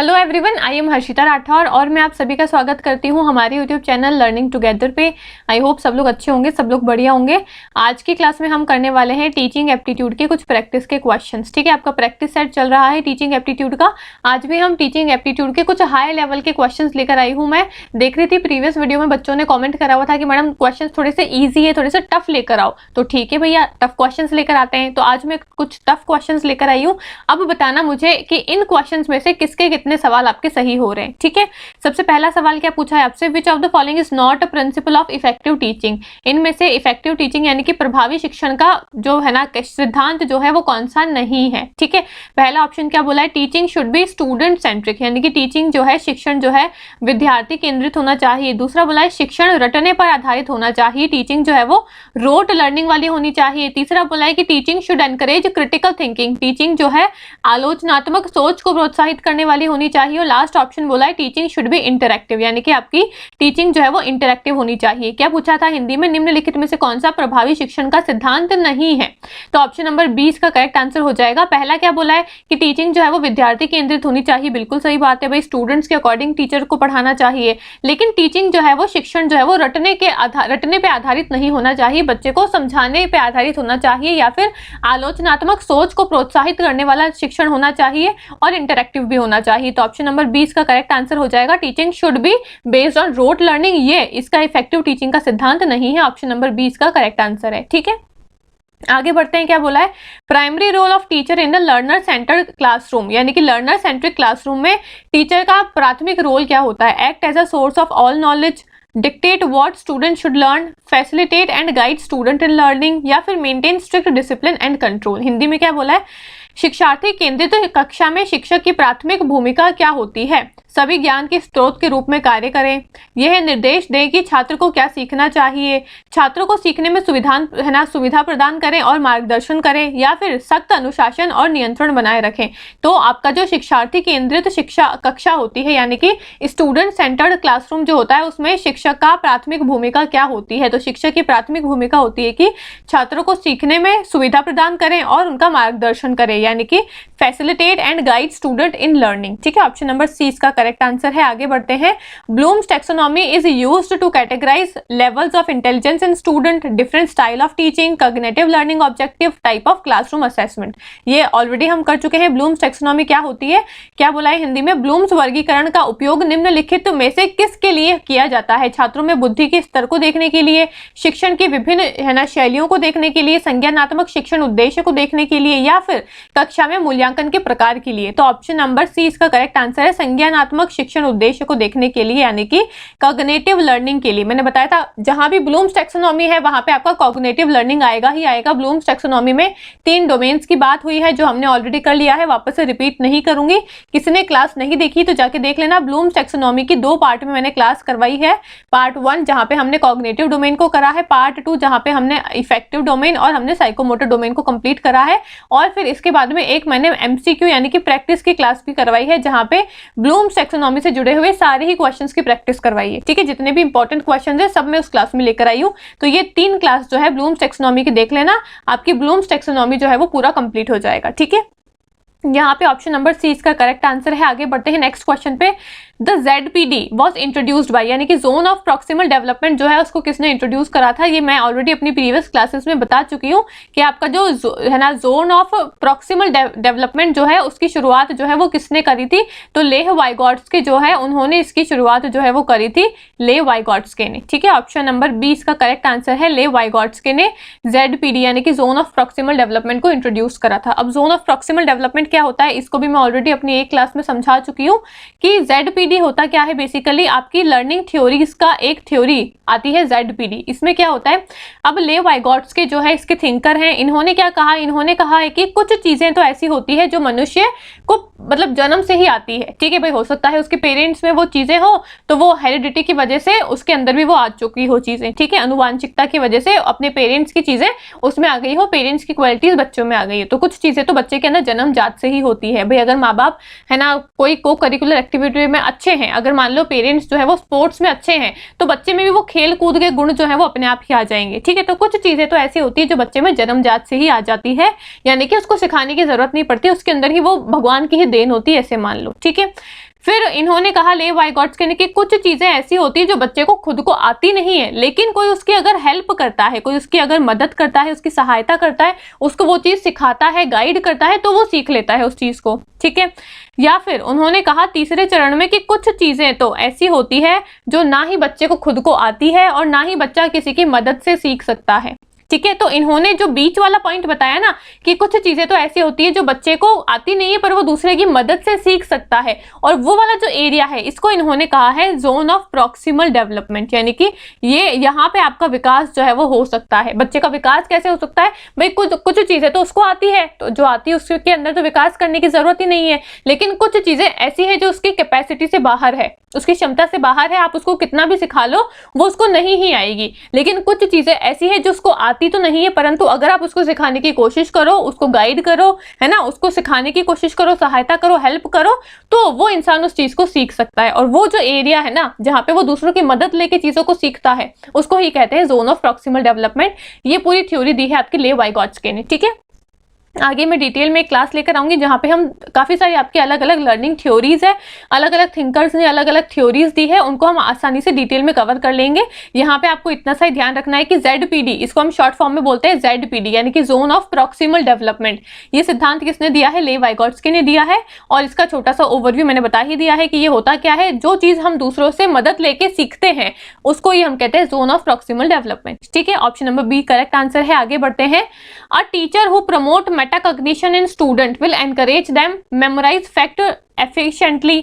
Hello everyone, I am Harshita Rathore और मैं आप सभी का स्वागत करती हूं हमारे यूट्यूब चैनल लर्निंग टुगेदर पे। आई होप सब लोग अच्छे होंगे, सब लोग बढ़िया होंगे। आज की क्लास में हम करने वाले हैं टीचिंग एप्टीट्यूड के कुछ प्रैक्टिस के क्वेश्चंस। ठीक है, आपका प्रैक्टिस सेट चल रहा है टीचिंग एप्टीट्यूड का। आज भी हम टीचिंग एप्टीट्यूड के कुछ हाई लेवल के क्वेश्चन लेकर आई हूँ। मैं देख रही थी प्रीवियस वीडियो में बच्चों ने कॉमेंट करा हुआ था कि मैडम क्वेश्चन थोड़े से ईजी है, थोड़े से टफ लेकर आओ। तो ठीक है भैया, टफ क्वेश्चन लेकर आते हैं। तो आज मैं कुछ टफ क्वेश्चन लेकर आई हूँ। अब बताना मुझे कि इन क्वेश्चन में से किसके कितने सवाल आपके सही हो रहे हैं। ठीक है, सबसे पहला सवाल क्या पूछा है आपसे, विच of the following is not a principle of effective teaching. इनमें से इफेक्टिव टीचिंग यानी कि प्रभावी शिक्षण का जो है ना सिद्धांत जो है वो कौन सा नहीं है। ठीक है, पहला ऑप्शन क्या बोला है, teaching should be student centric, यानी कि टीचिंग जो है, शिक्षण जो है विद्यार्थी केंद्रित होना चाहिए। दूसरा बोला है शिक्षण रटने पर आधारित होना चाहिए, टीचिंग जो है वो रोट लर्निंग वाली होनी चाहिए। तीसरा बोला है कि teaching should encourage critical thinking, teaching जो है आलोचनात्मक सोच को प्रोत्साहित करने वाली होनी चाहिए। और लास्ट ऑप्शन बोला है टीचिंग शुड बी इंटरैक्टिव, यानी कि आपकी टीचिंग जो है वो इंटरैक्टिव होनी चाहिए। क्या पूछा था हिंदी में, निम्नलिखित में से कौन सा प्रभावी शिक्षण का सिद्धांत नहीं है। तो ऑप्शन नंबर 20 का करेक्ट आंसर हो जाएगा। पहला क्या बोला है कि टीचिंग जो है वो विद्यार्थी केंद्रित होनी चाहिए, बिल्कुल सही बात है भाई, स्टूडेंट्स के अकॉर्डिंग टीचर को पढ़ाना चाहिए। लेकिन टीचिंग जो है वो शिक्षण जो है वो रटने पे आधारित नहीं होना चाहिए, बच्चे को समझाने पे आधारित होना चाहिए, या फिर आलोचनात्मक सोच को प्रोत्साहित करने वाला शिक्षण होना चाहिए और इंटरैक्टिव भी होना चाहिए। तो ऑप्शन नंबर 20 का करेक्ट आंसर हो जाएगा, teaching should be based on rote learning. ये इसका इफेक्टिव टीचिंग का सिद्धांत नहीं है, ऑप्शन नंबर 20 का करेक्ट आंसर है। ठीक है, आगे बढ़ते हैं। क्या बोला है, primary role of teacher in the learner centred classroom, यानी कि लर्नर सेंट्रिक क्लासरूम में टीचर का प्राथमिक रोल क्या होता है। Act as a source of all knowledge, dictate what student should learn, facilitate and guide student in learning, या फिर maintain strict discipline and control. Hindi में क्या बोला है, शिक्षार्थी केंद्रित कक्षा में शिक्षक की प्राथमिक भूमिका क्या होती है। सभी ज्ञान के स्रोत के रूप में कार्य करें, यह निर्देश दें कि छात्र को क्या सीखना चाहिए, छात्रों को सीखने में सुविधा प्रदान करें और मार्गदर्शन करें, या फिर सख्त अनुशासन और नियंत्रण बनाए रखें। तो आपका जो शिक्षार्थी केंद्रित शिक्षा कक्षा होती है, यानी कि स्टूडेंट सेंटर्ड क्लासरूम जो होता है, उसमें शिक्षक का प्राथमिक भूमिका क्या होती है। तो शिक्षक की प्राथमिक भूमिका होती है कि छात्रों को सीखने में सुविधा प्रदान करें और उनका मार्गदर्शन करें, यानी कि facilitate and guide student in learning. ठीक है, ऑप्शन नंबर सी इसका करेक्ट आंसर है। आगे बढ़ते हैं। Bloom's taxonomy is used to categorise levels of intelligence in student, different style of teaching, cognitive learning objective, type of classroom assessment. ये already हम कर चुके हैं। ब्लूम्स टैक्सोनॉमी क्या होती है, क्या बोला है हिंदी में, ब्लूम्स वर्गीकरण का उपयोग निम्नलिखित में से किसके लिए किया जाता है। छात्रों में बुद्धि के स्तर को देखने के लिए, शिक्षण की विभिन्न शैलियों को देखने के लिए, संज्ञानात्मक शिक्षण उद्देश्य को देखने के लिए, या फिर कक्षा में मूल्यांकन के प्रकार के लिए। तो ऑप्शन नंबर सी इसका करेक्ट आंसर है, संज्ञानात्मक शिक्षण उद्देश्य को देखने के लिए, यानी कि कॉग्निटिव लर्निंग के लिए। मैंने बताया था जहां भी ब्लूम्स टैक्सोनॉमी है वहां पे आपका कॉग्निटिव लर्निंग आएगा ही आएगा। ब्लूम्स टैक्सोनॉमी में 3 डोमेन्स की बात हुई है जो हमने ऑलरेडी कर लिया है, वापस से रिपीट नहीं करूंगी। किसी ने क्लास नहीं देखी तो जाके देख लेना। ब्लूम्स टैक्सोनॉमी की 2 पार्ट में मैंने क्लास करवाई है। पार्ट 1 जहां पे हमने कॉग्निटिव डोमेन को करा है, पार्ट 2 जहां पे हमने इफेक्टिव डोमेन और हमने साइकोमोटर डोमेन को कंप्लीट करा है, और फिर इसके बाद में एक मैंने एमसीक्यू यानी कि प्रैक्टिस की क्लास भी करवाई है, जहां पे ब्लूम्स टैक्सोनॉमी से जुड़े हुए सारे ही क्वेश्चंस की प्रैक्टिस करवाई है। ठीक है, जितने भी इंपॉर्टेंट क्वेश्चंस है सब मैं उस क्लास में लेकर आई हूं। तो ये 3 क्लास जो है ब्लूम्स टैक्सोनॉमी की देख लेना, आपकी ब्लूम्स टैक्सोनॉमी जो है वो पूरा कंप्लीट हो जाएगा। ठीक है, यहाँ पे ऑप्शन नंबर सी इसका करेक्ट आंसर है। आगे बढ़ते हैं नेक्स्ट क्वेश्चन पे। The ZPD was introduced by, यानी कि जोन ऑफ प्रॉक्सिमल डेवलपमेंट जो है उसको किसने इंट्रोड्यूस करा था। ये मैं ऑलरेडी अपनी प्रीवियस क्लासेस में बता चुकी हूँ कि आपका जो है ना जोन ऑफ प्रॉक्सिमल डेवलपमेंट जो है उसकी शुरुआत जो है वो किसने करी थी। तो लेह वाइगॉट्स्के जो है उन्होंने इसकी शुरुआत जो है वो करी थी, लेह वाइगॉट्स्के ने। ठीक है, ऑप्शन नंबर 20 का करेक्ट आंसर है, लेह वाइगॉट्स्के ने ZPD यानी कि जोन ऑफ प्रॉक्सिमल डेवलपमेंट को इंट्रोड्यूस करा था। अब जोन ऑफ प्रॉक्सिमल डेवलपमेंट क्या होता है, इसको भी मैं ऑलरेडी अपनी एक क्लास में समझा चुकी हूँ कि ZPD होता क्या है। बेसिकली आपकी लर्निंग थ्योरीज का एक थ्योरी आती है ZPD। इसमें क्या होता है, अब लेव वाइगॉट्स्के जो है इसके थिंकर हैं, इन्होंने क्या कहा, इन्होंने कहा है कि कुछ चीजें तो ऐसी होती है जो मनुष्य को मतलब जन्म से ही आती है। ठीक है भाई, हो सकता है उसके पेरेंट्स में वो चीजें हो तो वो हेरिडिटी की वजह से उसके अंदर भी वो आ चुकी हो चीजें। ठीक है, अनुवांशिकता की वजह से अपने पेरेंट्स की चीजें उसमें आ गई हो, पेरेंट्स की क्वालिटीज बच्चों में आ गई है। तो कुछ चीजें तो बच्चे के अंदर जन्म जात से ही होती है भाई। अगर माँ बाप है ना कोई को करिकुलर एक्टिविटी में अच्छे हैं, अगर मान लो पेरेंट्स जो है वो स्पोर्ट्स में अच्छे हैं, तो बच्चे में भी वो खेल कूद के गुण जो है वो अपने आप ही आ जाएंगे। ठीक है, तो कुछ चीजें तो ऐसी होती है जो बच्चे में जन्मजात से ही आ जाती है, यानी कि उसको सिखाने की जरूरत नहीं पड़ती, उसके अंदर ही वो भगवान की ही देन होती है, ऐसे मान लो। ठीक है, फिर इन्होंने कहा ले वाइगॉट्स्की ने कि कुछ चीजें ऐसी होती है जो बच्चे को खुद को आती नहीं है, लेकिन कोई उसकी अगर हेल्प करता है, कोई उसकी अगर मदद करता है, उसकी सहायता करता है, उसको वो चीज सिखाता है, गाइड करता है, तो वो सीख लेता है उस चीज को, ठीक है। या फिर उन्होंने कहा तीसरे चरण में कि कुछ चीजें तो ऐसी होती है जो ना ही बच्चे को खुद को आती है और ना ही बच्चा किसी की मदद से सीख सकता है, ठीक है। तो इन्होंने जो बीच वाला पॉइंट बताया ना कि कुछ चीजें तो ऐसी होती है जो बच्चे को आती नहीं है पर वो दूसरे की मदद से सीख सकता है, और वो वाला जो एरिया है इसको इन्होंने कहा है जोन ऑफ प्रॉक्सिमल डेवलपमेंट, यानी कि ये यहाँ पे आपका विकास जो है वो हो सकता है। बच्चे का विकास कैसे हो सकता है भाई, कुछ चीजें तो उसको आती है, तो जो आती है उसके अंदर तो विकास करने की जरूरत ही नहीं है, लेकिन कुछ चीजें ऐसी है जो उसकी कैपेसिटी से बाहर है, उसकी क्षमता से बाहर है, आप उसको कितना भी सिखा लो वो उसको नहीं ही आएगी। लेकिन कुछ चीजें ऐसी है जो उसको आती तो नहीं है, परंतु अगर आप उसको सिखाने की कोशिश करो, उसको गाइड करो, है ना, उसको सिखाने की कोशिश करो, सहायता करो, हेल्प करो, तो वो इंसान उस चीज को सीख सकता है। और वो जो एरिया है ना जहाँ पे वो दूसरों की मदद लेके चीजों को सीखता है उसको ही कहते हैं जोन ऑफ प्रॉक्सिमल डेवलपमेंट। ये पूरी थ्योरी दी है आपके ले वाइगॉट्स्की ने, ठीक है। आगे मैं डिटेल में एक क्लास लेकर आऊंगी जहाँ पे हम काफ़ी सारी आपकी अलग अलग लर्निंग थ्योरीज है, अलग अलग थिंकर्स ने अलग अलग थ्योरीज दी है, उनको हम आसानी से डिटेल में कवर कर लेंगे। यहाँ पे आपको इतना सा ही ध्यान रखना है कि ZPD, इसको हम शॉर्ट फॉर्म में बोलते हैं ZPD, यानी कि जोन ऑफ प्रॉक्सिमल डेवलपमेंट। ये सिद्धांत किसने दिया है? ले वाइगॉट्स्की ने दिया है, और इसका छोटा सा ओवरव्यू मैंने बता ही दिया है कि ये होता क्या है। जो चीज़ हम दूसरों से मदद लेके सीखते हैं उसको ही हम कहते हैं जोन ऑफ प्रॉक्सिमल डेवलपमेंट, ठीक है। Option number B correct answer है। आगे बढ़ते हैं। A teacher who promote metacognition in student will encourage them memorize fact efficiently,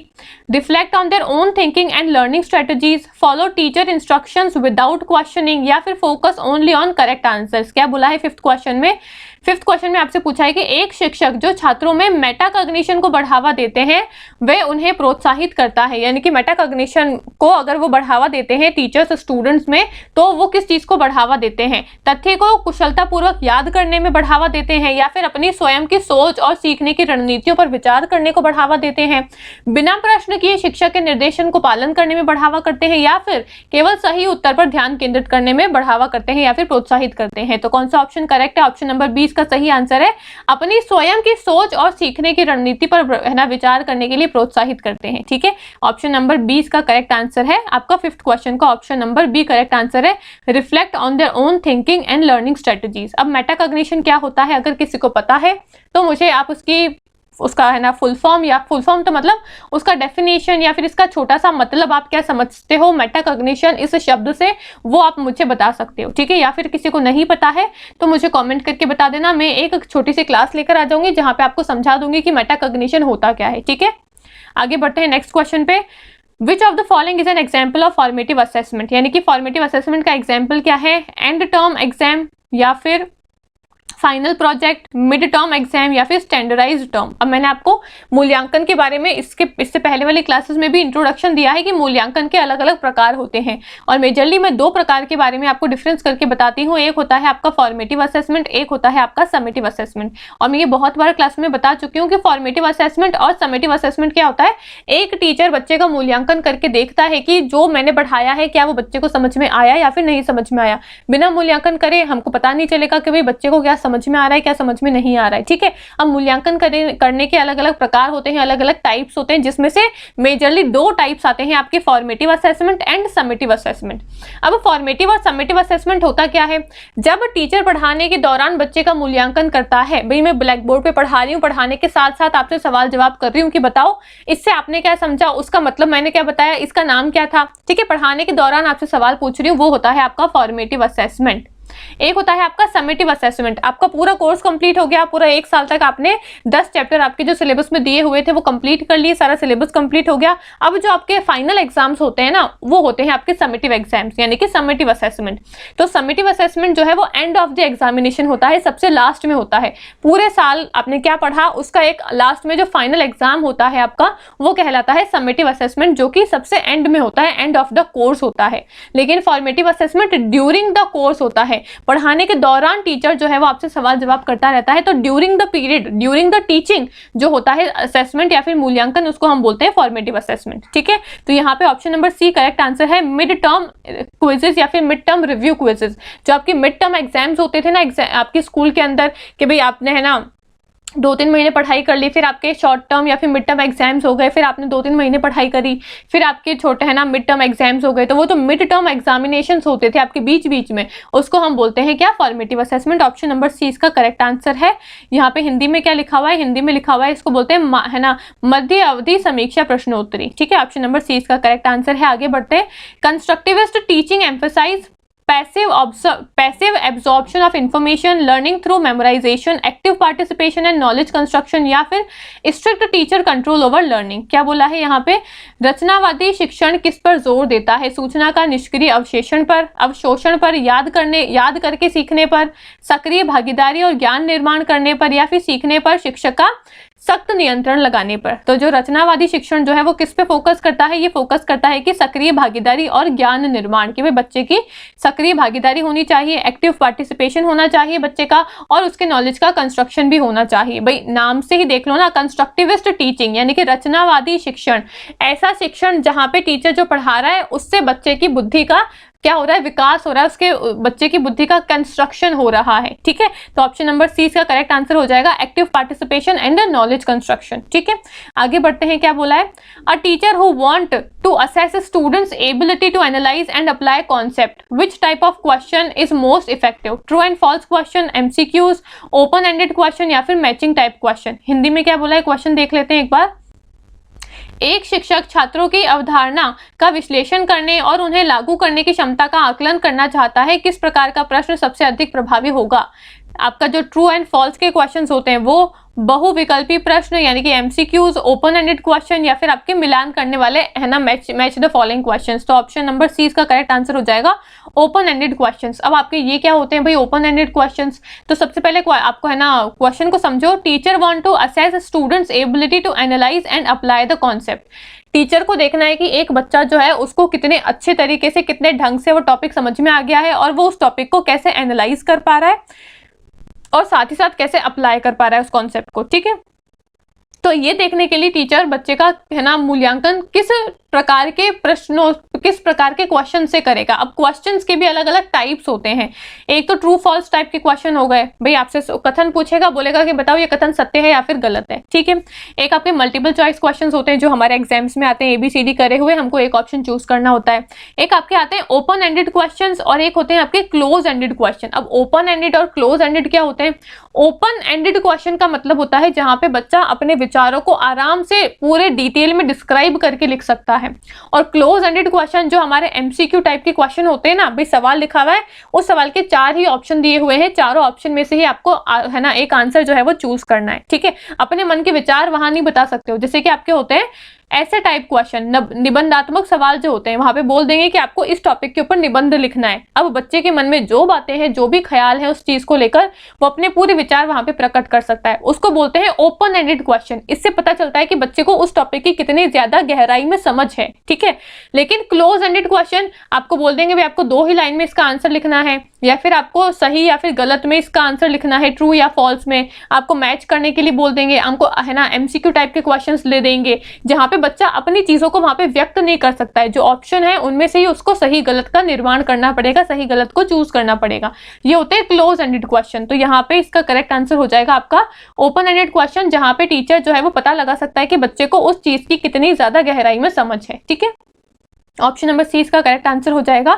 reflect on their own thinking and learning strategies, follow teacher instructions without questioning, या फिर focus only on correct answers। क्या बोला है fifth question में? Fifth question में आपसे पूछा है कि एक शिक्षक जो छात्रों में मेटाकॉग्निशन को बढ़ावा देते हैं वे उन्हें प्रोत्साहित करता है, यानी कि मेटाकॉग्निशन को अगर वो बढ़ावा देते हैं टीचर्स स्टूडेंट्स में, तो वो किस चीज को बढ़ावा देते हैं? तथ्य को कुशलतापूर्वक याद करने में बढ़ावा देते हैं, या फिर अपनी स्वयं की सोच और सीखने की रणनीतियों पर विचार करने को बढ़ावा देते हैं, बिना प्रश्न किए शिक्षक के निर्देशन को पालन करने में बढ़ावा करते हैं, या फिर केवल सही उत्तर पर ध्यान केंद्रित करने में बढ़ावा करते हैं या फिर प्रोत्साहित करते हैं। तो कौन सा ऑप्शन करेक्ट है? ऑप्शन नंबर 20 का सही आंसर है, अपनी स्वयं की सोच और सीखने की रणनीति पर है ना विचार करने के लिए प्रोत्साहित करते हैं, ठीक है। ऑप्शन नंबर 20 का करेक्ट आंसर है आपका फिफ्थ क्वेश्चन का option number B correct answer है, reflect on their own thinking and learning strategies. अब मेटाकॉग्निशन क्या होता है अगर किसी को पता है तो मुझे आप उसका है ना फुल फॉर्म, या फुल फॉर्म तो मतलब उसका डेफिनेशन या फिर इसका छोटा सा मतलब आप क्या समझते हो मेटाकॉग्निशन इस शब्द से, वो आप मुझे बता सकते हो, ठीक है। या फिर किसी को नहीं पता है तो मुझे कमेंट करके बता देना, मैं एक छोटी सी क्लास लेकर आ जाऊंगी जहां पे आपको समझा दूंगी कि मेटाकॉग्निशन होता क्या है, ठीक है। आगे बढ़ते हैं नेक्स्ट क्वेश्चन पे। विच of the following is an example of formative assessment, यानी कि फॉर्मेटिव असेसमेंट का एग्जाम्पल क्या है? एंड टर्म एग्जाम, या फिर final project, mid term exam, या फिर स्टैंडर्डाइज्ड टर्म। अब मैंने आपको मूल्यांकन के बारे में इससे पहले वाली क्लासेस में भी इंट्रोडक्शन दिया है कि मूल्यांकन के अलग अलग प्रकार होते हैं, और मेजरली मैं दो प्रकार के बारे में आपको डिफरेंस करके बताती हूँ। एक होता है आपका फॉर्मेटिव असेसमेंट, एक होता है आपका समेटिव असेसमेंट। और मैं ये बहुत बार क्लास में बता चुकी हूँ कि फॉर्मेटिव असेसमेंट और समेटिव असेसमेंट क्या होता है। एक टीचर बच्चे का मूल्यांकन करके देखता है कि जो मैंने पढ़ाया है क्या वो बच्चे को समझ में आया या फिर नहीं समझ में आया। बिना मूल्यांकन करे हमको पता नहीं चलेगा कि भाई बच्चे को क्या समझ में आ रहा है क्या समझ में नहीं आ रहा है, ठीक है। अब मूल्यांकन करने के अलग अलग प्रकार होते हैं, अलग अलग टाइप्स होते हैं, जिसमें से मेजरली दो टाइप्स आते हैं आपके formative assessment and summative assessment. अब फॉर्मेटिव और समेटिव असेसमेंट होता क्या है? जब टीचर पढ़ाने के दौरान बच्चे का मूल्यांकन करता है, भाई मैं ब्लैक बोर्ड पे पढ़ा रही हूँ, पढ़ाने के साथ साथ आपसे सवाल जवाब कर रही हूँ कि बताओ इससे आपने क्या समझा, उसका मतलब मैंने क्या बताया, इसका नाम क्या था, ठीक है। पढ़ाने के दौरान आपसे सवाल पूछ रही हूँ, वो होता है आपका फॉर्मेटिव असेसमेंट। एक होता है आपका समेटिव असेसमेंट, आपका पूरा कोर्स कंप्लीट हो गया, पूरा एक साल तक आपने 10 चैप्टर आपके जो सिलेबस में दिए हुए थे वो कंप्लीट कर लिए, सारा सिलेबस कंप्लीट हो गया। अब जो आपके फाइनल एग्जाम्स होते हैं ना वो होते हैं आपके समेटिव एग्जाम्स, यानी कि समेटिव असेसमेंट। तो समेटिव असेसमेंट जो है वो एंड ऑफ द एग्जामिनेशन होता है, सबसे लास्ट में होता है। पूरे साल आपने क्या पढ़ा उसका एक लास्ट में जो फाइनल एग्जाम होता है आपका वो कहलाता है समेटिव असेसमेंट, जो कि सबसे एंड में होता है, एंड ऑफ द कोर्स होता है। लेकिन formative assessment during the course होता है, पढ़ाने के दौरान टीचर जो है वो आपसे सवाल जवाब करता रहता है। तो during the period, during the teaching जो होता है असेसमेंट या फिर मूल्यांकन, उसको हम बोलते हैं फॉर्मेटिव असेसमेंट, ठीक है। तो यहाँ पे option number C correct answer है, मिड टर्म क्विजेस या फिर मिड टर्म रिव्यू क्विजेस। जो आपके मिड टर्म एग्जाम्स होते थे ना आपके स्कूल के अंदर कि भाई आपने है ना 2-3 महीने पढ़ाई कर ली, फिर आपके शॉर्ट टर्म या फिर मिड टर्म एग्जाम्स हो गए, फिर आपने 2-3 महीने पढ़ाई करी, फिर आपके छोटे है ना मिड टर्म एग्जाम्स हो गए, तो वो तो मिड टर्म एग्जामिनेशंस होते थे आपके बीच बीच में, उसको हम बोलते हैं क्या, formative assessment. Option number C इसका करेक्ट आंसर है। यहाँ पे हिंदी में क्या लिखा हुआ है, हिंदी में लिखा हुआ है इसको बोलते हैं है ना मध्य अवधि समीक्षा प्रश्नोत्तरी, ठीक है। ऑप्शन नंबर सी इसका करेक्ट आंसर है। आगे बढ़ते हैं, constructivist teaching emphasise passive absorption of information, learning through memorization, active participation and knowledge construction, या फिर strict teacher control over learning। क्या बोला है यहाँ पे, रचनावादी शिक्षण किस पर जोर देता है, सूचना का निष्क्रिय अवशेषण पर, अवशोषण पर, याद करके सीखने पर, सक्रिय भागीदारी और ज्ञान निर्माण करने पर, या फिर सीखने पर शिक्षक का सख्त नियंत्रण लगाने पर। तो जो रचनावादी शिक्षण जो है वो किस पे फोकस करता है, ये फोकस करता है कि सक्रिय भागीदारी और ज्ञान निर्माण की, बच्चे की सक्रिय भागीदारी होनी चाहिए, एक्टिव पार्टिसिपेशन होना चाहिए बच्चे का, और उसके नॉलेज का कंस्ट्रक्शन भी होना चाहिए। भाई नाम से ही देख लो ना, कंस्ट्रक्टिविस्ट टीचिंग यानी कि रचनावादी शिक्षण, ऐसा शिक्षण जहाँ पे टीचर जो पढ़ा रहा है उससे बच्चे की बुद्धि का क्या हो रहा है, विकास हो रहा है, उसके बच्चे की बुद्धि का कंस्ट्रक्शन हो रहा है, ठीक है। तो ऑप्शन नंबर सी इसका करेक्ट आंसर हो जाएगा, active participation and knowledge construction, ठीक है। आगे बढ़ते हैं, क्या बोला है, a teacher who want to assess students ability to analyse and apply concept, which type of question is most effective, true and false question, MCQs, open ended question, या फिर मैचिंग टाइप क्वेश्चन। हिंदी में क्या बोला है, question देख लेते हैं एक बार। एक शिक्षक छात्रों की अवधारणा का विश्लेषण करने और उन्हें लागू करने की क्षमता का आकलन करना चाहता है, किस प्रकार का प्रश्न सबसे अधिक प्रभावी होगा। आपका जो ट्रू एंड फॉल्स के क्वेश्चंस होते हैं वो बहुविकल्पी प्रश्न यानी कि एमसीक्यूज, ओपन एंडेड क्वेश्चन, या फिर आपके मिलान करने वाले है ना मैच द फॉलोइंग क्वेश्चंस। तो ऑप्शन नंबर सी इसका करेक्ट आंसर हो जाएगा, ओपन एंडेड क्वेश्चंस। अब आपके ये क्या होते हैं भाई ओपन एंडेड क्वेश्चंस, तो सबसे पहले आपको है ना क्वेश्चन को समझो। Teacher want to assess students ability to analyse and apply the concept. Teacher को देखना है कि एक बच्चा जो है उसको कितने अच्छे तरीके से, कितने ढंग से वो टॉपिक समझ में आ गया है और वो उस टॉपिक को कैसे एनालाइज कर पा रहा है और साथ ही साथ कैसे अप्लाई कर पा रहा है उस कॉन्सेप्ट को, ठीक है। तो ये देखने के लिए टीचर बच्चे का है ना मूल्यांकन किस प्रकार के प्रश्नों, किस प्रकार के क्वेश्चन से करेगा। अब क्वेश्चंस के भी अलग अलग टाइप्स होते हैं। एक तो ट्रू फॉल्स टाइप के क्वेश्चन हो गए, भाई आपसे कथन पूछेगा, बोलेगा कि बताओ ये कथन सत्य है या फिर गलत है, ठीक है। एक आपके मल्टीपल चॉइस क्वेश्चंस होते हैं जो हमारे एग्जाम्स में आते हैं, ABCD करे हुए, हमको एक ऑप्शन चूज करना होता है। एक आपके आते हैं ओपन एंडेड क्वेश्चन और एक होते हैं आपके क्लोज एंडेड क्वेश्चन। अब ओपन एंडेड और क्लोज एंडेड क्या होते हैं, ओपन एंडेड क्वेश्चन का मतलब होता है जहां पे बच्चा अपने विचारों को आराम से पूरे डिटेल में डिस्क्राइब करके लिख सकता है, और क्लोज एंडेड क्वेश्चन जो हमारे MCQ टाइप के क्वेश्चन होते हैं ना, भाई सवाल लिखा हुआ है, उस सवाल के 4 ही ऑप्शन दिए हुए हैं, चारों ऑप्शन में से ही आपको है ना एक आंसर जो है वो चूज करना है, ठीक है। अपने मन के विचार वहां नहीं बता सकते हो, जैसे कि आपके होते हैं ऐसे टाइप क्वेश्चन, निबंधात्मक सवाल जो होते हैं, वहां पे बोल देंगे कि आपको इस टॉपिक के ऊपर निबंध लिखना है। अब बच्चे के मन में जो बातें हैं, जो भी ख्याल है उस चीज को लेकर वो अपने पूरे विचार वहां पे प्रकट कर सकता है, उसको बोलते हैं ओपन एंडेड क्वेश्चन। इससे पता चलता है कि बच्चे को उस टॉपिक की कितनी ज्यादा गहराई में समझ है, ठीक है। लेकिन क्लोज एंडेड क्वेश्चन आपको बोल देंगे भाई आपको 2 ही लाइन में इसका आंसर लिखना है, या फिर आपको सही या फिर गलत में इसका आंसर लिखना है, ट्रू या फॉल्स में आपको मैच करने के लिए बोल देंगे, हमको है ना MCQ टाइप के क्वेश्चंस ले देंगे जहां पे बच्चा अपनी चीजों को वहां पे व्यक्त नहीं कर सकता है। जो ऑप्शन है उनमें से ही उसको सही गलत का निर्माण करना पड़ेगा, सही गलत को चूज करना पड़ेगा। ये होते हैं क्लोज एंडेड क्वेश्चन। तो यहाँ पे इसका करेक्ट आंसर हो जाएगा आपका ओपन एंडेड क्वेश्चन, जहां पे टीचर जो है वो पता लगा सकता है कि बच्चे को उस चीज की कितनी ज्यादा गहराई में समझ है, ठीक है। ऑप्शन नंबर सी इसका करेक्ट आंसर हो जाएगा।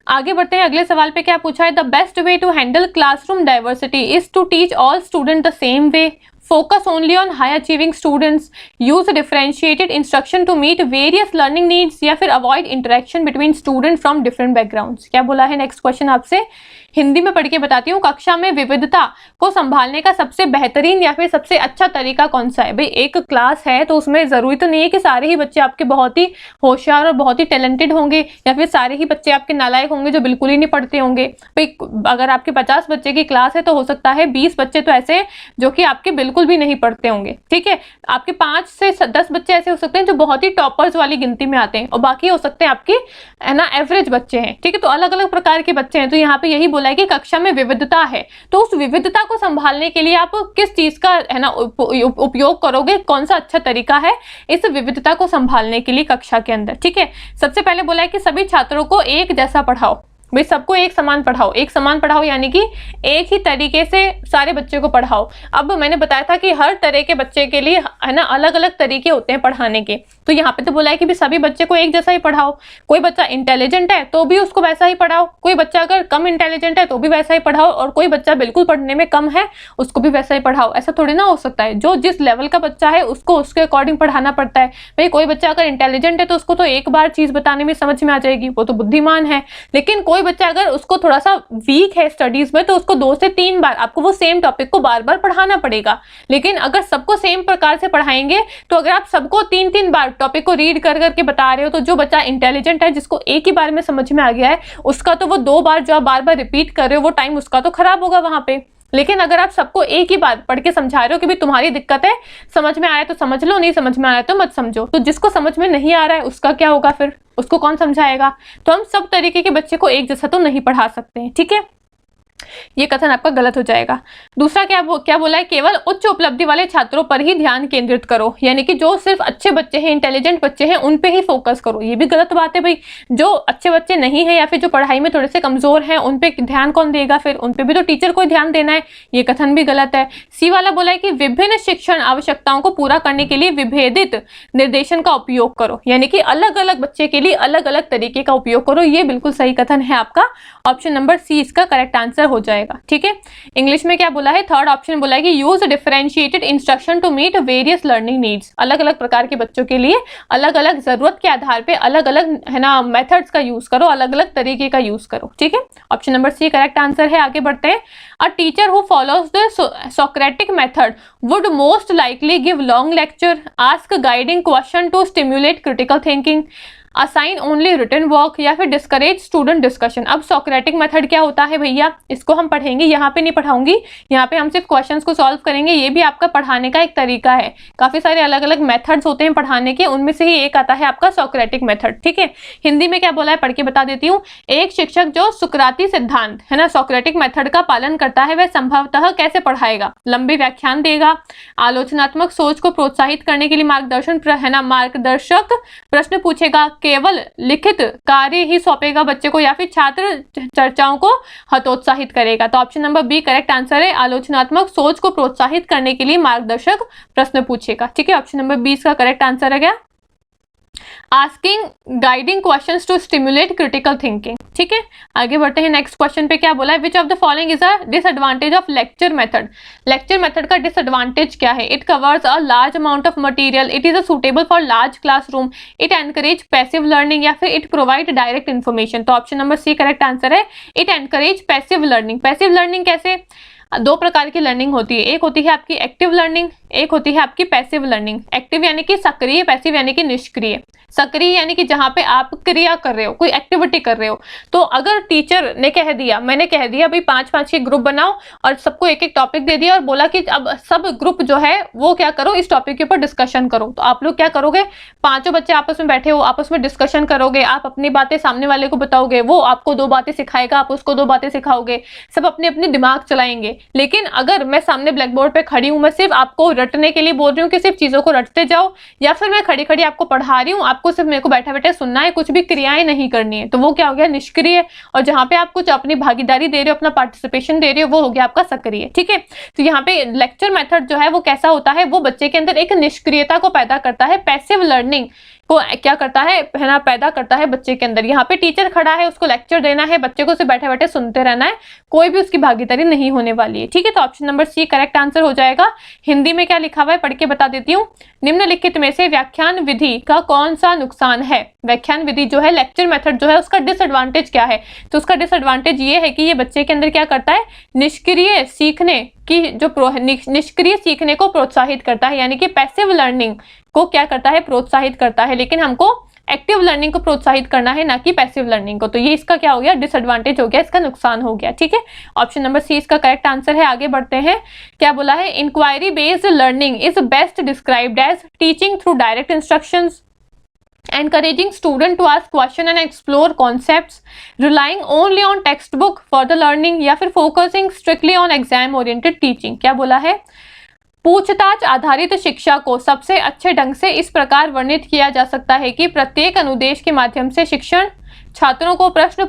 आगे बढ़ते हैं, अगले सवाल पे क्या पूछा है, the best way to handle classroom diversity is to teach all student the same way, focus only on high achieving students, use differentiated instruction to meet various learning needs, या फिर avoid interaction between students from different backgrounds। क्या बोला है next question आपसे, हिंदी में पढ़ के बताती हूँ। कक्षा में विविधता को संभालने का सबसे बेहतरीन या फिर सबसे अच्छा तरीका कौन सा है। भाई एक क्लास है तो उसमें जरूरी तो नहीं है कि सारे ही बच्चे आपके बहुत ही होशियार और बहुत ही टैलेंटेड होंगे, या फिर सारे ही बच्चे आपके नालायक होंगे जो बिल्कुल ही नहीं पढ़ते होंगे। भाई अगर आपके 50 बच्चे की क्लास है तो हो सकता है 20 बच्चे तो ऐसे जो कि आपके बिल्कुल भी नहीं पढ़ते होंगे, ठीक है। आपके 5 से 10 बच्चे ऐसे हो सकते हैं जो बहुत ही टॉपर्स वाली गिनती में आते हैं, और बाकी हो सकते हैं आपके है ना एवरेज बच्चे हैं, ठीक है। तो अलग अलग प्रकार के बच्चे हैं। तो यहाँ पे यही बोला है कि कक्षा में विविधता है, तो उस विविधता को संभालने के लिए आप किस चीज का है ना उपयोग करोगे, कौन सा अच्छा तरीका है इस विविधता को संभालने के लिए कक्षा के अंदर, ठीक है। सबसे पहले बोला है कि सभी छात्रों को एक जैसा पढ़ाओ, भाई सबको एक समान पढ़ाओ, एक समान पढ़ाओ यानी कि एक ही तरीके से सारे बच्चे को पढ़ाओ। अब मैंने बताया था कि हर तरह के बच्चे के लिए है ना अलग अलग तरीके होते हैं पढ़ाने के, तो यहाँ पे तो बोला है कि भी सभी बच्चे को एक जैसा ही पढ़ाओ। कोई बच्चा इंटेलिजेंट है तो भी उसको वैसा ही पढ़ाओ, कोई बच्चा अगर कम इंटेलिजेंट है तो भी वैसा ही पढ़ाओ, और कोई बच्चा बिल्कुल पढ़ने में कम है उसको भी वैसा ही पढ़ाओ। ऐसा थोड़ी ना हो सकता है, जो जिस लेवल का बच्चा है उसको उसके अकॉर्डिंग पढ़ाना पड़ता है। भाई कोई बच्चा अगर इंटेलिजेंट है तो उसको तो एक बार चीज बताने में समझ में आ जाएगी, वो तो बुद्धिमान है। लेकिन कोई बच्चा अगर उसको थोड़ा सा वीक है स्टडीज में तो उसको 2 से 3 बार आपको वो सेम टॉपिक को बार बार पढ़ाना पड़ेगा। लेकिन अगर सबको सेम प्रकार से पढ़ाएंगे तो अगर आप सबको 3-3 बार टॉपिक को रीड कर करके बता रहे हो तो जो बच्चा इंटेलिजेंट है जिसको एक ही बार में समझ में आ गया है उसका तो वो 2 बार जो आप बार बार रिपीट कर रहे हो वो टाइम उसका तो खराब होगा वहां पे। लेकिन अगर आप सबको एक ही बात पढ़ के समझा रहे हो कि भाई तुम्हारी दिक्कत है, समझ में आया तो समझ लो, नहीं समझ में आया तो मत समझो, तो जिसको समझ में नहीं आ रहा है उसका क्या होगा, फिर उसको कौन समझाएगा। तो हम सब तरीके के बच्चे को एक जैसा तो नहीं पढ़ा सकते हैं, ठीक है, ये कथन आपका गलत हो जाएगा। दूसरा क्या बोला है, केवल उच्च उपलब्धि वाले छात्रों पर ही ध्यान केंद्रित करो, यानी कि जो सिर्फ अच्छे बच्चे हैं, इंटेलिजेंट बच्चे हैं, उन पे ही फोकस करो। ये भी गलत बात है भाई, जो अच्छे बच्चे नहीं है या फिर जो पढ़ाई में थोड़े से कमजोर हैं उन पे ध्यान कौन देगा, फिर उन पे भी तो टीचर को ध्यान देना है, ये कथन भी गलत है। सी वाला बोला है कि विभिन्न शिक्षण आवश्यकताओं को पूरा करने के लिए विभेदित निर्देशन का उपयोग करो, यानी कि अलग अलग बच्चे के लिए अलग अलग तरीके का उपयोग करो। ये बिल्कुल सही कथन है आपका, ऑप्शन नंबर सी इसका करेक्ट आंसर हो जाएगा, ठीक है। इंग्लिश में क्या बोला है, थर्ड ऑप्शन बोला है कि use differentiated instruction to meet various learning needs, अलग अलग प्रकार के बच्चों के लिए अलग अलग जरूरत के आधार पे अलग अलग है ना मेथड्स का यूज करो, अलग अलग तरीके का यूज करो, ठीक है। Option number C correct answer है। आगे बढ़ते हैं। A teacher who follows the Socratic method would most likely give long lecture, ask guiding question to stimulate critical thinking, assign only written work, या फिर डिस्करेज स्टूडेंट डिस्कशन। अब Socratic method क्या होता है भैया, इसको हम पढ़ेंगे, यहाँ पे नहीं पढ़ाऊंगी, यहाँ पे हम सिर्फ क्वेश्चंस को सॉल्व करेंगे। ये भी आपका पढ़ाने का एक तरीका है, काफी सारे अलग अलग मेथड्स होते हैं पढ़ाने के, उनमें से ही एक आता है आपका सोक्रेटिक मेथड, ठीक है। हिंदी में क्या बोला है पढ़ के बता देती हूँ। एक शिक्षक जो सुकराती सिद्धांत है ना सोक्रेटिक मेथड का पालन करता है वह संभवतः कैसे पढ़ाएगा, लंबे व्याख्यान देगा, आलोचनात्मक सोच को प्रोत्साहित करने के लिए मार्गदर्शक प्रश्न पूछेगा, केवल लिखित कार्य ही सौंपेगा बच्चे को, या फिर छात्र चर्चाओं को हतोत्साहित करेगा। तो option number B correct answer है, आलोचनात्मक सोच को प्रोत्साहित करने के लिए मार्गदर्शक प्रश्न पूछेगा, ठीक है। ऑप्शन नंबर 20 का करेक्ट आंसर है क्या, asking guiding questions to stimulate critical thinking, ठीक है। आगे बढ़ते हैं नेक्स्ट क्वेश्चन पे। क्या बोला है, which of the following is a disadvantage of lecture method. Lecture method का डिसएडवांटेज क्या है, it covers a large amount of material, it is a suitable for large classroom, it encourage passive learning, या फिर it provide direct information. तो option number C correct answer है, it encourage passive learning. Passive learning कैसे, 2 प्रकार की learning होती है, एक होती है आपकी एक्टिव लर्निंग, एक होती है आपकी पैसिव लर्निंग। एक्टिव यानी कि सक्रिय, पैसिव यानी कि निष्क्रिय। सक्रिय यानी कि जहां पे आप क्रिया कर रहे हो, कोई एक्टिविटी कर रहे हो। तो अगर टीचर ने कह दिया, मैंने कह दिया भाई 5-5 के ग्रुप बनाओ और सबको एक एक टॉपिक दे दिया और बोला कि अब सब ग्रुप जो है वो क्या करो, इस टॉपिक के ऊपर डिस्कशन करो, तो आप लोग क्या करोगे, 5 बच्चे आपस में बैठे हो, आपस में डिस्कशन करोगे, आप अपनी बातें सामने वाले को बताओगे, वो आपको 2 बातें सिखाएगा, आप उसको 2 बातें सिखाओगे, सब अपने अपने दिमाग चलाएंगे। लेकिन अगर मैं सामने ब्लैक बोर्ड पे खड़ी हूं, मैं सिर्फ आपको रटने के लिए बोल रही हूँ कि सिर्फ चीजों को रटते जाओ, या फिर मैं खड़ी खड़ी आपको पढ़ा रही हूँ, आपको सिर्फ मेरे को बैठे बैठे सुनना है, कुछ भी क्रियाएं नहीं करनी है, तो वो क्या हो गया, निष्क्रिय। और जहां पे आप कुछ अपनी भागीदारी दे रहे हो, अपना पार्टिसिपेशन दे रहे हो, वो हो गया आपका सक्रिय, ठीक है। तो यहाँ पे लेक्चर मेथड जो है वो कैसा होता है, वो बच्चे के अंदर एक निष्क्रियता को पैदा करता है, पैसिव लर्निंग को क्या करता है ना, पैदा करता है बच्चे के अंदर। यहाँ पे टीचर खड़ा है, उसको लेक्चर देना है, बच्चे को सिर्फ बैठे बैठे सुनते रहना है, कोई भी उसकी भागीदारी नहीं होने वाली है, ठीक है। तो option number C correct answer हो जाएगा। हिंदी में क्या लिखा हुआ है पढ़ के बता देती हूँ। निम्नलिखित में से व्याख्यान विधि का कौन सा नुकसान है। व्याख्यान विधि जो है, लेक्चर मेथड जो है, उसका डिसएडवांटेज क्या है, तो उसका डिसएडवांटेज ये है कि ये बच्चे के अंदर क्या करता है, निष्क्रिय सीखने की निष्क्रिय सीखने को प्रोत्साहित करता है, यानी कि पैसिव लर्निंग को क्या करता है, प्रोत्साहित करता है। लेकिन हमको एक्टिव लर्निंग को प्रोत्साहित करना है, ना कि पैसिव लर्निंग को। तो ये इसका क्या हो गया, डिसएडवांटेज हो गया, इसका नुकसान हो गया, ठीक है। ऑप्शन नंबर सी इसका करेक्ट आंसर है। आगे बढ़ते हैं। क्या बोला है, inquiry based learning is best described as teaching through direct instructions, encouraging student to ask question and explore concepts, relying only on textbook for the learning, या फिर focusing strictly on exam oriented teaching। क्या बोला है, पूछताछ आधारित शिक्षा को सबसे अच्छे ढंग से इस प्रकार वर्णित किया जा सकता है कि प्रत्येक अनुदेश के माध्यम से शिक्षण छात्रों को प्रश्न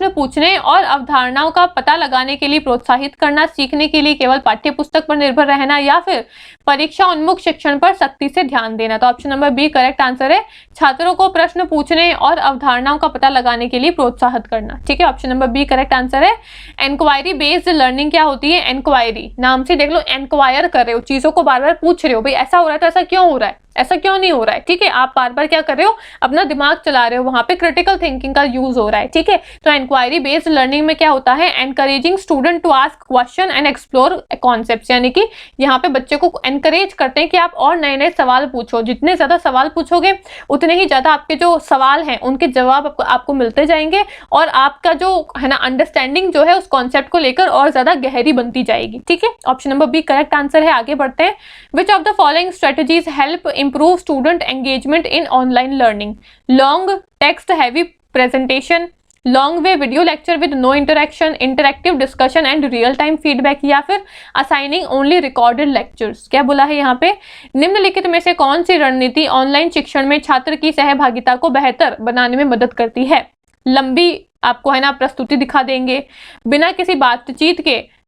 पूछने और अवधारणाओं का पता लगाने के लिए प्रोत्साहित करना, सीखने के लिए केवल पाठ्य पुस्तक पर निर्भर रहना, या फिर परीक्षा उन्मुख शिक्षण पर सख्ती से ध्यान देना। तो option number B correct answer है, छात्रों को प्रश्न पूछने और अवधारणाओं का पता लगाने के लिए प्रोत्साहित करना। ठीक है, option number B correct answer है। इंक्वायरी बेस्ड लर्निंग क्या होती है? इंक्वायरी, नाम से देख लो, इंक्वायर कर रहे हो, चीजों को बार बार पूछ रहे हो, भाई ऐसा हो रहा है तो ऐसा क्यों हो रहा है, ऐसा क्यों नहीं हो रहा है। ठीक है, आप बार बार क्या कर रहे हो, अपना दिमाग चला रहे हो, वहां पे क्रिटिकल थिंकिंग का यूज हो रहा है। ठीक है, तो इंक्वायरी बेस्ड लर्निंग में क्या होता है? Encouraging student to ask question and explore concepts, यानी कि यहाँ पे बच्चे को एनकरेज करते हैं कि आप और नए नए सवाल पूछो, जितने ज्यादा सवाल पूछोगे उतने ही ज्यादा आपके जो सवाल हैं उनके जवाब आपको मिलते जाएंगे, और आपका जो है ना अंडरस्टैंडिंग जो है उस कॉन्सेप्ट को लेकर और ज्यादा गहरी बनती जाएगी। ठीक है, option number B correct answer है। आगे बढ़ते हैं। Which of the following strategies help improve student engagement in online learning? Long text heavy presentation, long way video lecture with no interaction, interactive discussion and real time feedback, या फिर assigning only recorded lectures। क्या बोला है यहाँ पे? निम्नलिखित में से कौन सी रणनीति ऑनलाइन शिक्षण में छात्र की सहभागिता को बेहतर बनाने में मदद करती है? लंबी आपको है ना प्रस्तुति दिखा देंगे, बिना किसी बातचीत के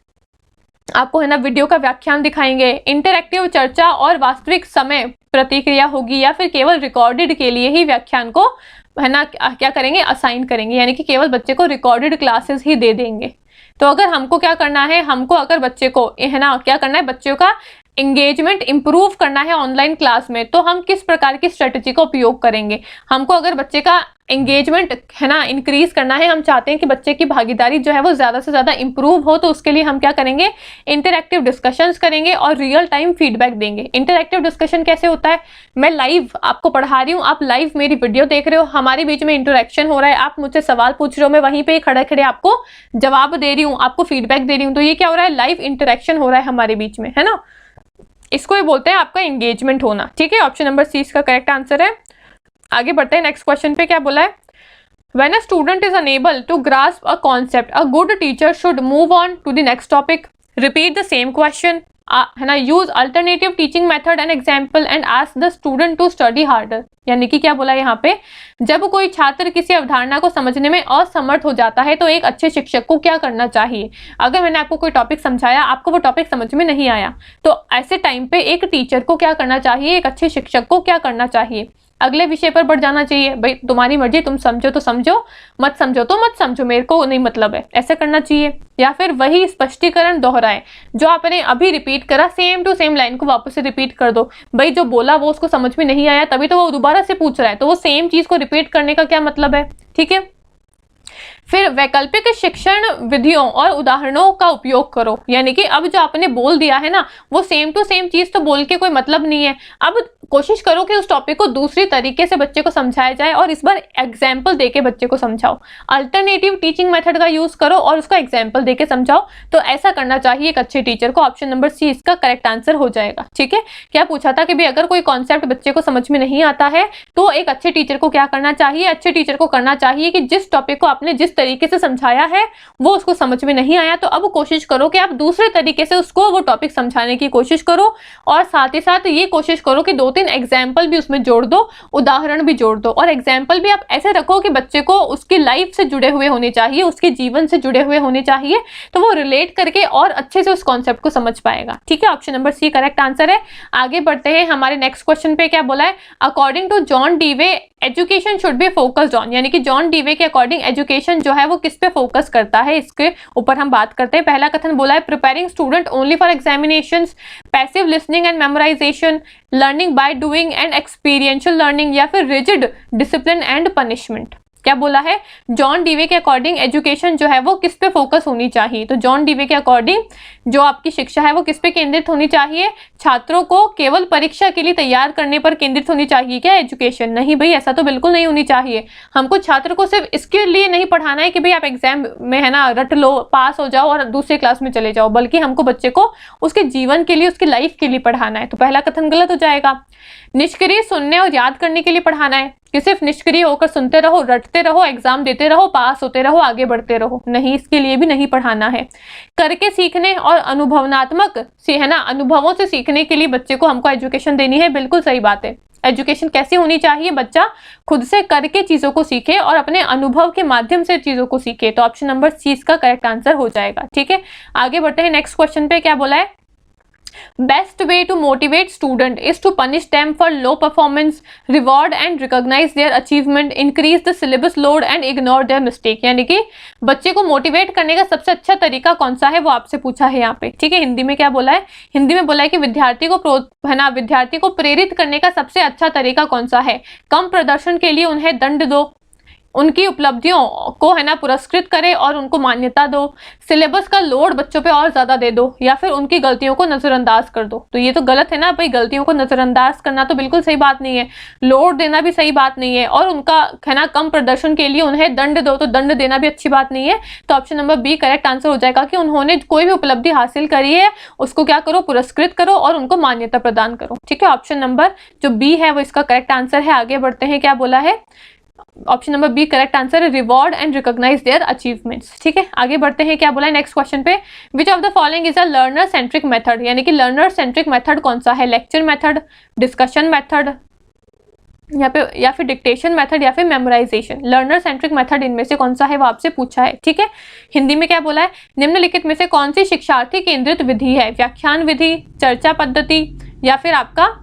आपको है ना वीडियो का व्याख्यान दिखाएंगे, इंटरैक्टिव चर्चा और वास्तविक समय प्रतिक्रिया होगी, या फिर केवल रिकॉर्डेड के लिए ही व्याख्यान को है ना क्या करेंगे? असाइन करेंगे, यानी कि केवल बच्चे को रिकॉर्डेड क्लासेस ही दे देंगे। तो अगर हमको क्या करना है, हमको अगर बच्चे को है ना क्या करना है, बच्चों का एंगेजमेंट इंप्रूव करना है ऑनलाइन क्लास में, तो हम किस प्रकार की स्ट्रेटजी का उपयोग करेंगे? हमको अगर बच्चे का एंगेजमेंट है ना इंक्रीज करना है, हम चाहते हैं कि बच्चे की भागीदारी जो है वो ज्यादा से ज्यादा इंप्रूव हो, तो उसके लिए हम क्या करेंगे? इंटरैक्टिव डिस्कशंस करेंगे और रियल टाइम फीडबैक देंगे। इंटरैक्टिव डिस्कशन कैसे होता है? मैं लाइव आपको पढ़ा रही हूँ, आप लाइव मेरी वीडियो देख रहे हो, हमारे बीच में इंटरेक्शन हो रहा है, आप मुझसे सवाल पूछ रहे हो, मैं वहीं पे खड़े खड़े आपको जवाब दे रही हूँ, आपको फीडबैक दे रही हूँ, तो ये क्या हो रहा है? लाइव इंटरेक्शन हो रहा है हमारे बीच में, है ना। इसको ही बोलते हैं आपका एंगेजमेंट होना। ठीक है, ऑप्शन नंबर सी इसका करेक्ट आंसर है। आगे बढ़ते हैं नेक्स्ट क्वेश्चन पे। क्या बोला है? When a student is unable to grasp a concept, a good teacher should move on to the next topic, repeat the same question, है ना, use alternative teaching method and example and ask the student to study harder। यानी कि क्या बोला यहाँ पे? जब कोई छात्र किसी अवधारणा को समझने में असमर्थ हो जाता है तो एक अच्छे शिक्षक को क्या करना चाहिए? अगर मैंने आपको कोई टॉपिक समझाया, आपको वो टॉपिक समझ में नहीं आया, तो ऐसे टाइम पे एक टीचर को क्या करना चाहिए? एक अच्छे शिक्षक को क्या करना चाहिए? अगले विषय पर बढ़ जाना चाहिए। भाई तुम्हारी मर्जी, तुम समझो तो समझो, मत समझो तो मत समझो, मेरे को नहीं मतलब है, ऐसे करना चाहिए। या फिर वही स्पष्टीकरण दोहराए जो आपने अभी रिपीट करा, सेम टू सेम लाइन को वापस से रिपीट कर दो। भाई जो बोला वो उसको समझ में नहीं आया, तभी तो वो दोबारा से पूछ रहा है, तो वो सेम चीज को रिपीट करने का क्या मतलब है? ठीक है। फिर वैकल्पिक शिक्षण विधियों और उदाहरणों का उपयोग करो, यानी कि अब जो आपने बोल दिया है ना, वो सेम टू सेम चीज तो बोल के कोई मतलब नहीं है। अब कोशिश करो कि उस टॉपिक को दूसरी तरीके से बच्चे को समझाया जाए, और इस बार एग्जाम्पल देके बच्चे को समझाओ। अल्टरनेटिव टीचिंग मेथड का यूज करो और उसका एग्जाम्पल देके समझाओ। तो ऐसा करना चाहिए एक अच्छे टीचर को। ऑप्शन नंबर सी इसका करेक्ट आंसर हो जाएगा। ठीक है, क्या पूछा था कि भाई अगर कोई कॉन्सेप्ट बच्चे को समझ में नहीं आता है तो एक अच्छे टीचर को क्या करना चाहिए? अच्छे टीचर को करना चाहिए कि जिस टॉपिक को आपने जिस तरीके से समझाया है वो उसको समझ में नहीं आया, तो अब कोशिश करो कि आप दूसरे तरीके से उसको वो टॉपिक समझाने की कोशिश करो, और साथ ही साथ ये कोशिश करो कि 2-3 एग्जाम्पल भी उसमें जोड़ दो, उदाहरण भी जोड़ दो। और एग्जाम्पल भी आप ऐसे रखो कि बच्चे को उसकी लाइफ से जुड़े हुए होने चाहिए, उसके जीवन से जुड़े हुए होने चाहिए, तो वो रिलेट करके और अच्छे से उस कॉन्सेप्ट को समझ पाएगा। ठीक है, option number C correct answer है। आगे बढ़ते हैं हमारे नेक्स्ट क्वेश्चन पे। क्या बोला है? According to John Dewey education should be focused on, यानी कि जॉन डीवे के अकॉर्डिंग एजुकेशन जो है वो किस पे फोकस करता है, इसके ऊपर हम बात करते हैं। पहला कथन बोला है preparing student only for examinations, passive listening and memorisation, learning by doing and experiential learning, या फिर रिजिड डिसिप्लिन एंड पनिशमेंट। क्या बोला है? जॉन डीवे के अकॉर्डिंग एजुकेशन जो है वो किस पे फोकस होनी चाहिए? तो जॉन डीवे के अकॉर्डिंग जो आपकी शिक्षा है वो किस पे केंद्रित होनी चाहिए? छात्रों को केवल परीक्षा के लिए तैयार करने पर केंद्रित होनी चाहिए क्या एजुकेशन? नहीं भाई, ऐसा तो बिल्कुल नहीं होनी चाहिए। हमको छात्र को सिर्फ इसके लिए नहीं पढ़ाना है कि भाई आप एग्जाम में है ना रट लो, पास हो जाओ और दूसरे क्लास में चले जाओ, बल्कि हमको बच्चे को उसके जीवन के लिए, उसकी लाइफ के लिए पढ़ाना है। तो पहला कथन गलत हो जाएगा। निष्क्रिय सुनने और याद करने के लिए पढ़ाना है कि सिर्फ निष्क्रिय होकर सुनते रहो, रटते रहो, एग्जाम देते रहो, पास होते रहो, आगे बढ़ते रहो, नहीं, इसके लिए भी नहीं पढ़ाना है। करके सीखने और अनुभवनात्मक से है ना अनुभवों से सीखने के लिए बच्चे को हमको एजुकेशन देनी है, बिल्कुल सही बात है। एजुकेशन कैसी होनी चाहिए, बच्चा खुद से करके चीजों को सीखे और अपने अनुभव के माध्यम से चीजों को सीखे। तो ऑप्शन नंबर सी इसका करेक्ट आंसर हो जाएगा। ठीक है, आगे बढ़ते हैं नेक्स्ट क्वेश्चन पे। क्या बोला है, best way to motivate student is to punish them for low performance, reward and recognise their achievement, increase the syllabus load and ignore their mistake. यानी कि बच्चे को मोटिवेट करने का सबसे अच्छा तरीका कौन सा है, वो आपसे पूछा है यहाँ पे। ठीक है, हिंदी में क्या बोला है, हिंदी में बोला है कि विद्यार्थी को प्रेरित करने का सबसे अच्छा तरीका कौन सा है, कम प्रदर्शन के लिए उन्हें दंड दो, उनकी उपलब्धियों को पुरस्कृत करे और उनको मान्यता दो, सिलेबस का लोड बच्चों पे और ज्यादा दे दो, या फिर उनकी गलतियों को नजरअंदाज कर दो। तो ये तो गलत है ना भाई, गलतियों को नजरअंदाज करना तो बिल्कुल सही बात नहीं है, लोड देना भी सही बात नहीं है, और उनका कम प्रदर्शन के लिए उन्हें दंड दो, तो दंड देना भी अच्छी बात नहीं है। तो option number B correct answer हो जाएगा कि उन्होंने कोई भी उपलब्धि हासिल करी है उसको क्या करो, पुरस्कृत करो और उनको मान्यता प्रदान करो। ठीक है, ऑप्शन नंबर जो बी है वो इसका करेक्ट आंसर है। आगे बढ़ते हैं, क्या बोला है, option number B correct answer है, reward and recognise their achievements. ठीक है, आगे बढ़ते हैं, क्या बोला है नेक्स्ट क्वेश्चन पे, विच of the following is a learner centric method. यानी कि लर्नर सेंट्रिक मेथड कौन सा है, लेक्चर मेथड, डिस्कशन मेथड, या फिर डिक्टेशन मेथड, या फिर मेमोराइजेशन। लर्नर सेंट्रिक मेथड इनमें से कौन सा है वो आपसे पूछा है। ठीक है, हिंदी में क्या बोला है, निम्नलिखित में से कौन सी शिक्षार्थी केंद्रित विधि है, व्याख्यान विधि, चर्चा पद्धति, या फिर आपका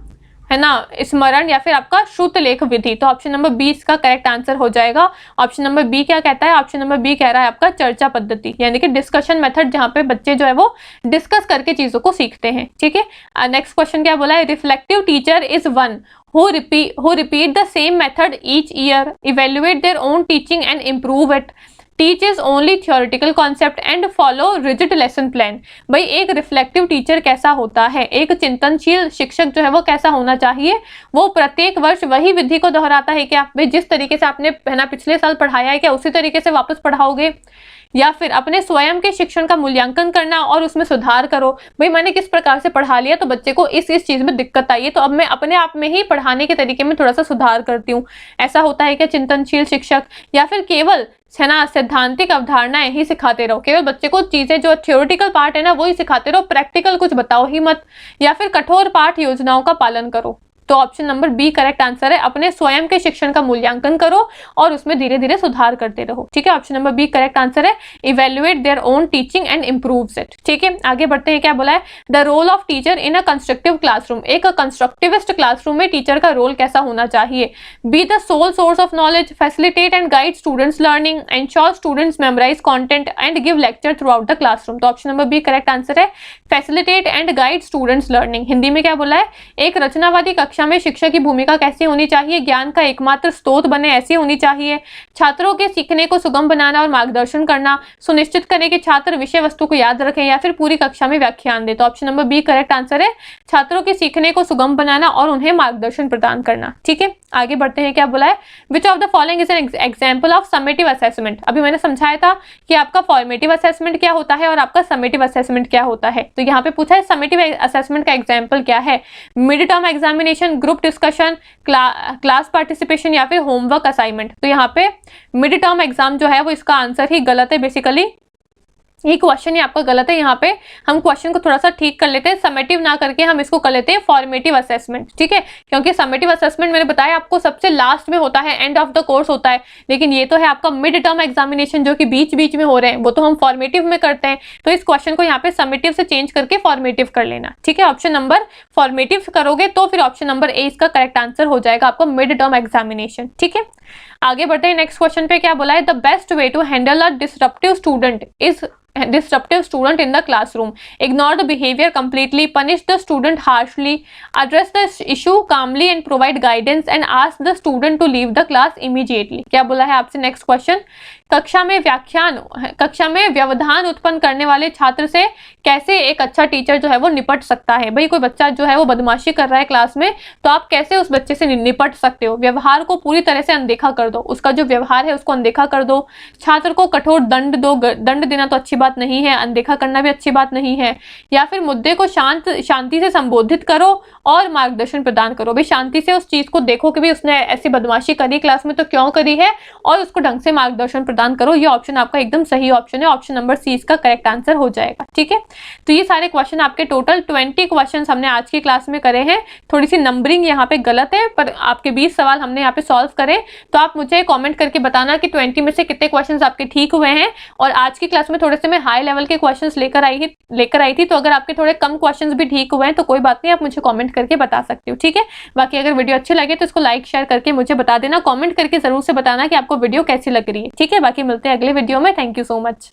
है ना स्मरण, या फिर आपका श्रुत लेख विधि। तो ऑप्शन नंबर बी इसका करेक्ट आंसर हो जाएगा। ऑप्शन नंबर बी क्या कहता है, ऑप्शन नंबर बी कह रहा है आपका चर्चा पद्धति, यानी कि डिस्कशन मेथड, जहां पे बच्चे जो है वो डिस्कस करके चीजों को सीखते हैं। ठीक है, नेक्स्ट क्वेश्चन क्या बोला है, reflective teacher is one who repeat the same method each year, evaluate their own teaching and improve it, teaches only theoretical concept and follow rigid lesson plan। भाई एक रिफ्लेक्टिव टीचर कैसा होता है, एक चिंतनशील शिक्षक जो है वो कैसा होना चाहिए, वो प्रत्येक वर्ष वही विधि को दोहराता है क्या, भाई जिस तरीके से आपने है ना पिछले साल पढ़ाया है क्या उसी तरीके से वापस पढ़ाओगे, या फिर अपने स्वयं के शिक्षण का मूल्यांकन करना और उसमें सुधार करो। भाई मैंने किस प्रकार से पढ़ा लिया तो बच्चे को इस चीज में दिक्कत आई है, तो अब मैं अपने आप में ही पढ़ाने के तरीके में थोड़ा सा सुधार करती हूँ। ऐसा होता है क्या चिंतनशील शिक्षक, या फिर केवल है ना सैद्धांतिक अवधारणाएं ही सिखाते रहो, केवल बच्चे को चीजें जो थ्योरेटिकल पार्ट है ना वही सिखाते रहो, प्रैक्टिकल कुछ बताओ ही मत, या फिर कठोर पाठ योजनाओं का पालन करो। तो option number B correct answer है, अपने स्वयं के शिक्षण का मूल्यांकन करो और उसमें धीरे धीरे सुधार करते रहो। ठीक है, option number B correct answer है, evaluate their own teaching and improves it. ठीक है, आगे बढ़ते हैं, क्या बोला है, the role of teacher in a constructive classroom. एक कंस्ट्रक्टिविस्ट क्लासरूम में टीचर का रोल कैसा होना चाहिए, be the sole source of knowledge, facilitate and guide students learning, ensure students memorise content and give lecture throughout the classroom. तो option number B correct answer है, facilitate and guide students learning. Hindi में क्या बोला है, एक रचनावादी कक्षा में शिक्षक की भूमिका कैसी होनी चाहिए, ज्ञान का एकमात्र स्रोत बने ऐसी होनी चाहिए, छात्रों के सीखने को सुगम बनाना और मार्गदर्शन करना, सुनिश्चित करें कि छात्र विषय वस्तु को याद रखें, या फिर पूरी कक्षा में व्याख्यान दे। तो option number B correct answer है, छात्रों के सीखने को सुगम बनाना और उन्हें मार्गदर्शन प्रदान करना। ठीक है, आगे बढ़ते हैं, क्या बोला है, which of the following is an example of summative assessment. अभी मैंने समझाया था कि आपका फॉर्मेटिव असेसमेंट क्या होता है और आपका समेटिव असेसमेंट क्या होता है। तो यहाँ पे पूछा है समेटिव असेसमेंट का एग्जाम्पल क्या है, mid term examination, group discussion, class participation, या फिर होमवर्क असाइनमेंट। तो यहाँ पे मिड टर्म एग्जाम जो है वो इसका आंसर ही गलत है। बेसिकली ये क्वेश्चन ही आपका गलत है, यहाँ पे हम क्वेश्चन को थोड़ा सा ठीक कर लेते हैं, समेटिव ना करके हम इसको कर लेते हैं फॉर्मेटिव असेसमेंट। ठीक है, क्योंकि समेटिव असेसमेंट मैंने बताया आपको सबसे लास्ट में होता है, एंड ऑफ द कोर्स होता है, लेकिन ये तो है आपका मिड टर्म एग्जामिनेशन जो कि बीच बीच में हो रहे हैं, वो तो हम फॉर्मेटिव में करते हैं। तो इस क्वेश्चन को यहाँ पे समेटिव से चेंज करके फॉर्मेटिव कर लेना। ठीक है, ऑप्शन नंबर फॉर्मेटिव करोगे तो फिर ऑप्शन नंबर ए इसका करेक्ट आंसर हो जाएगा आपका मिड टर्म एग्जामिनेशन। ठीक है, आगे बढ़ते हैं नेक्स्ट क्वेश्चन पे, क्या बोला है, the best way to handle a disruptive student is disruptive student in the classroom, ignore the behavior completely, punish the student harshly, address the issue calmly and provide guidance and ask the student to leave the class immediately। क्या बोला है आपसे next question, कक्षा में व्यवधान उत्पन्न करने वाले छात्र से कैसे एक अच्छा टीचर जो है वो निपट सकता है। भाई कोई बच्चा जो है वो बदमाशी कर रहा है क्लास में, तो आप कैसे उस बच्चे से निपट सकते हो, व्यवहार को पूरी तरह से अनदेखा कर दो, उसका जो व्यवहार है उसको अनदेखा कर दो, छात्र को कठोर दंड दो, दंड देना तो अच्छी बात नहीं है, अनदेखा करना भी अच्छी बात नहीं है, या फिर मुद्दे को शांति से संबोधित करो और मार्गदर्शन प्रदान करो। भाई शांति से उस चीज को देखो कि भाई उसने ऐसी बदमाशी करी क्लास में तो क्यों करी है, और उसको ढंग से मार्गदर्शन प्रदान मतदान करो, ये ऑप्शन आपका एकदम सही ऑप्शन है, ऑप्शन नंबर सी इसका करेक्ट आंसर हो जाएगा। ठीक है, तो ये सारे क्वेश्चन आपके टोटल 20 क्वेश्चन हमने आज की क्लास में करे हैं। थोड़ी सी नंबरिंग यहाँ पे गलत है, पर आपके 20 सवाल हमने यहाँ पे सॉल्व करे। तो आप मुझे कमेंट करके बताना कि 20 में से कितने क्वेश्चंस आपके ठीक हुए हैं। और आज की क्लास में थोड़े से मैं हाई लेवल के क्वेश्चंस लेकर आई थी, तो अगर आपके थोड़े कम क्वेश्चंस भी ठीक हुए हैं तो कोई बात नहीं, आप मुझे कमेंट करके बता सकते हो। ठीक है, बाकी अगर वीडियो अच्छी लगे तो इसको लाइक शेयर करके मुझे बता देना, कमेंट करके जरूर से बताना कि आपको वीडियो कैसी लग रही है। ठीक है, बाकी मिलते हैं अगले वीडियो में। Thank you so much.